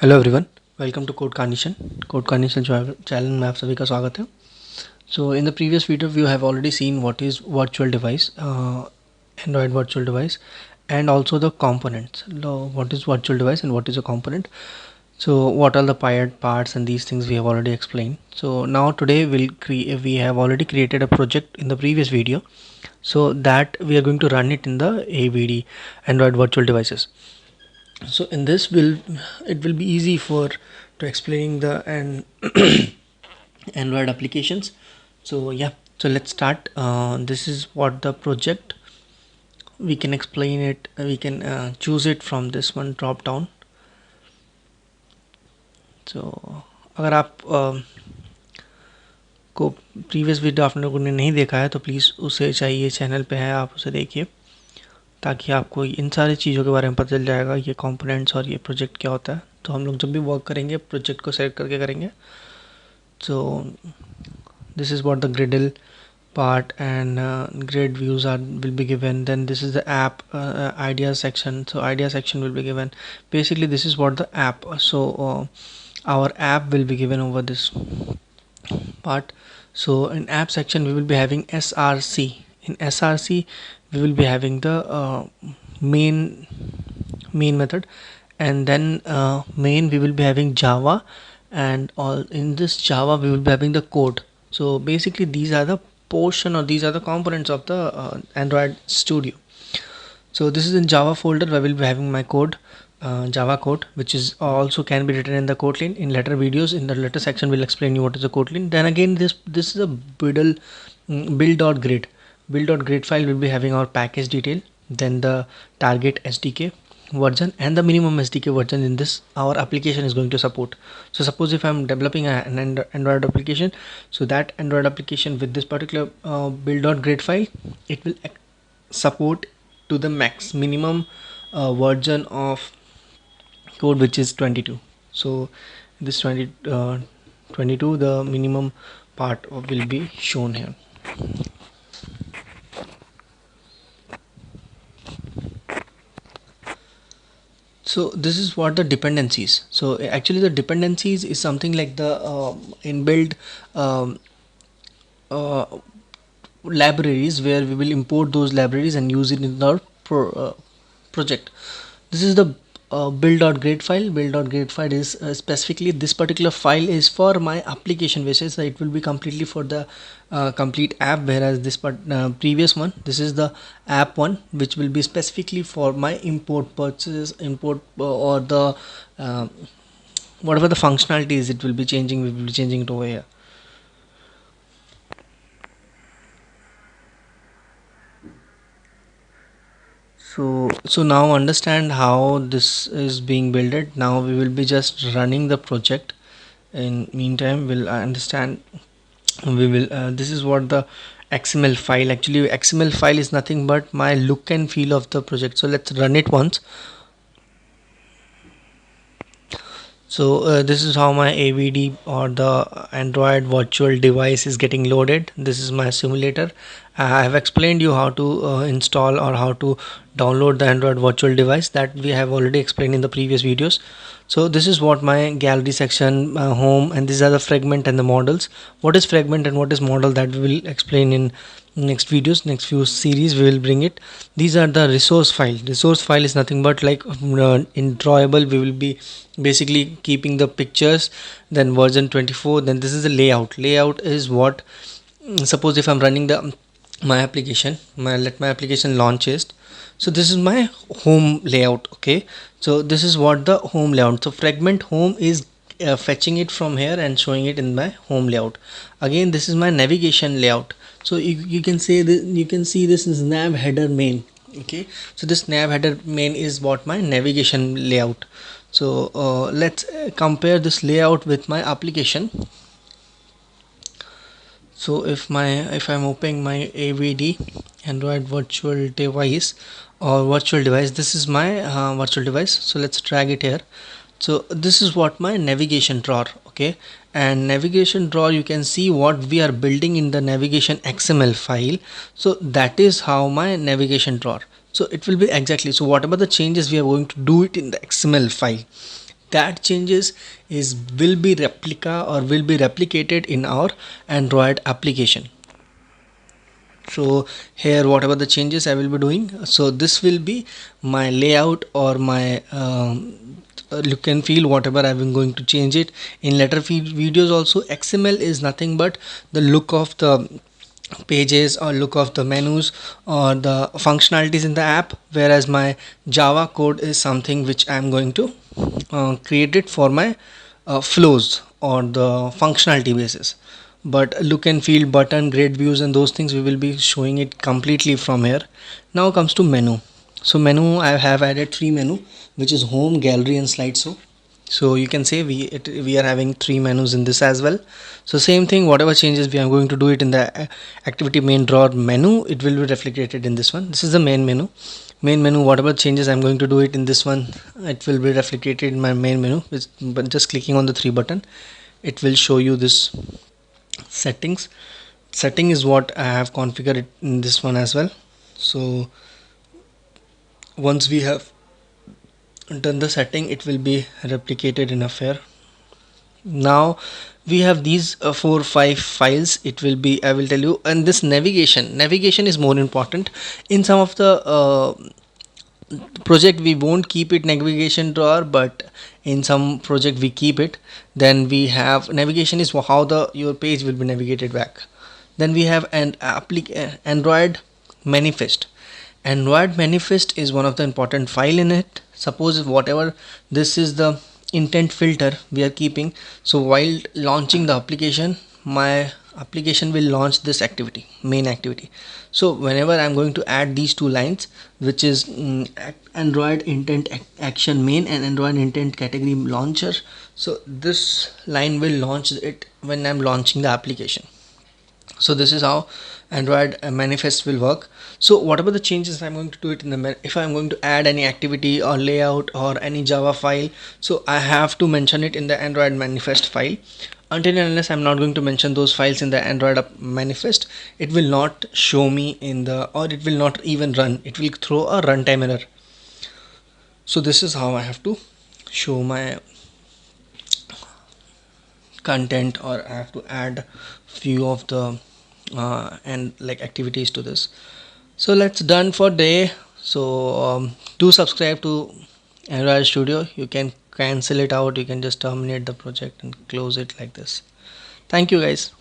Hello everyone, welcome to code carnation channel में आप सभी का स्वागत है। So in the previous video you have already seen what is virtual device, Android virtual device, and also the components. What is virtual device and what is a component? So what are the parts and these things we have already explained. So now today we have already created a project in the previous video, so that we are going to run it in the AVD, Android virtual devices. So in this it will be easy for to explaining the and Android applications. So yeah, so let's start. This is what the project, we can explain it, we can choose it from this one drop down. So अगर आप को previous video आपने लोगों ने नहीं देखा है तो प्लीज़ उसे चाहिए, चैनल पे है, आप उसे देखिए ताकि आपको इन सारी चीज़ों के बारे में पता चल जाएगा, ये कंपोनेंट्स और ये प्रोजेक्ट क्या होता है। तो हम लोग जब भी वर्क करेंगे प्रोजेक्ट को सेलेक्ट करके करेंगे। So this is what the Gradle part and grid views will be given. Then this is the app idea section. So idea section will be given. Basically this is what the app. So our app will be given over this part. So in app section we will be having SRC. In SRC we will be having the main method, and then main we will be having Java, and all in this Java we will be having the code. So basically these are the portion, or these are the components of the Android Studio. So this is in Java folder where I will be having my code, Java code, which is also can be written in the Kotlin. In later videos, in the later section we'll explain you what is a Kotlin. Then again this is a build.grid. Build.grid file will be having our package detail, then the target SDK version and the minimum SDK version in this our application is going to support. So suppose if I'm developing an Android application, so that Android application with this particular build.grid file, it will support to the minimum version of code, which is 22. So this 22, the minimum part will be shown here. So this is what the dependencies. So actually the dependencies is something like the inbuilt uh, libraries, where we will import those libraries and use it in our project. This is the build.grid file. Build.grid file is specifically this particular file is for my application basis. So it will be completely for the complete app, whereas this previous one, this is the app one, which will be specifically for my import purchase, import or the whatever the functionalities it will be changing, we will be changing it over here. So now understand how this is being built. Now we will be just running the project. In meantime we'll understand, we will this is what the XML file, actually XML file is nothing but my look and feel of the project. So let's run it once. So this is how my AVD or the Android virtual device is getting loaded. This is my simulator. I have explained you how to install or how to download the Android virtual device, that we have already explained in the previous videos. So this is what my gallery section, home, and these are the fragment and the models. What is fragment and what is model, that we will explain in next videos, next few series we will bring it. These are the resource file. Resource file is nothing but like in drawable we will be basically keeping the pictures, then version 24. Then this is the layout. Layout is what, suppose if I'm running the my application, let my application launch is. So this is my home layout. Okay, so this is what the home layout. So fragment home is fetching it from here and showing it in my home layout. Again this is my navigation layout. So you can say this, you can see this is nav header main. Okay, so this nav header main is what my navigation layout. So let's compare this layout with my application. So if I'm opening my AVD, Android virtual device or virtual device, this is my virtual device. So let's drag it here. So this is what my navigation drawer. Okay, and navigation drawer, you can see what we are building in the navigation XML file. So that is how my navigation drawer, so it will be exactly, so whatever the changes we are going to do it in the XML file, that changes is will be replica or will be replicated in our Android application. So here whatever the changes I will be doing, so this will be my layout or my look and feel, whatever I'm going to change it. In later videos also, XML is nothing but the look of the pages or look of the menus or the functionalities in the app, whereas my Java code is something which I'm going to create it for my flows or the functionality basis. But look and feel, button, grid views and those things, we will be showing it completely from here. Now comes to menu. So menu, I have added three menu, which is home, gallery and slideshow. So you can say we are having three menus in this as well. So same thing, whatever changes we are going to do it in the activity main drawer menu, it will be reflected in this one. This is the main menu. Main menu, whatever changes I'm going to do it in this one, it will be reflected in my main menu. But just clicking on the three button, it will show you this settings. Setting is what I have configured it in this one as well. So once we have done the setting, it will be replicated in Affair. Now we have these 4-5 files. It will be, I will tell you. And this navigation is more important. In some of the project we won't keep it navigation drawer, but in some project we keep it. Then we have navigation is how the your page will be navigated back. Then we have an Android manifest. Android manifest is one of the important file in it. Suppose whatever this is the intent filter we are keeping, so while launching the application, my application will launch this activity, main activity. So whenever I'm going to add these two lines, which is Android intent action main and Android intent category launcher, so this line will launch it when I'm launching the application. So this is how Android manifest will work. So whatever the changes I'm going to do it in the, if I'm going to add any activity or layout or any Java file, so I have to mention it in the Android manifest file. Until and unless I'm not going to mention those files in the Android manifest, it will not show me in the, or it will not even run. It will throw a runtime error. So this is how I have to show my content, or I have to add few of the and like activities to this. So let's done for day. So do subscribe to Android Studio. You can cancel it out, you can just terminate the project and close it like this. Thank you guys.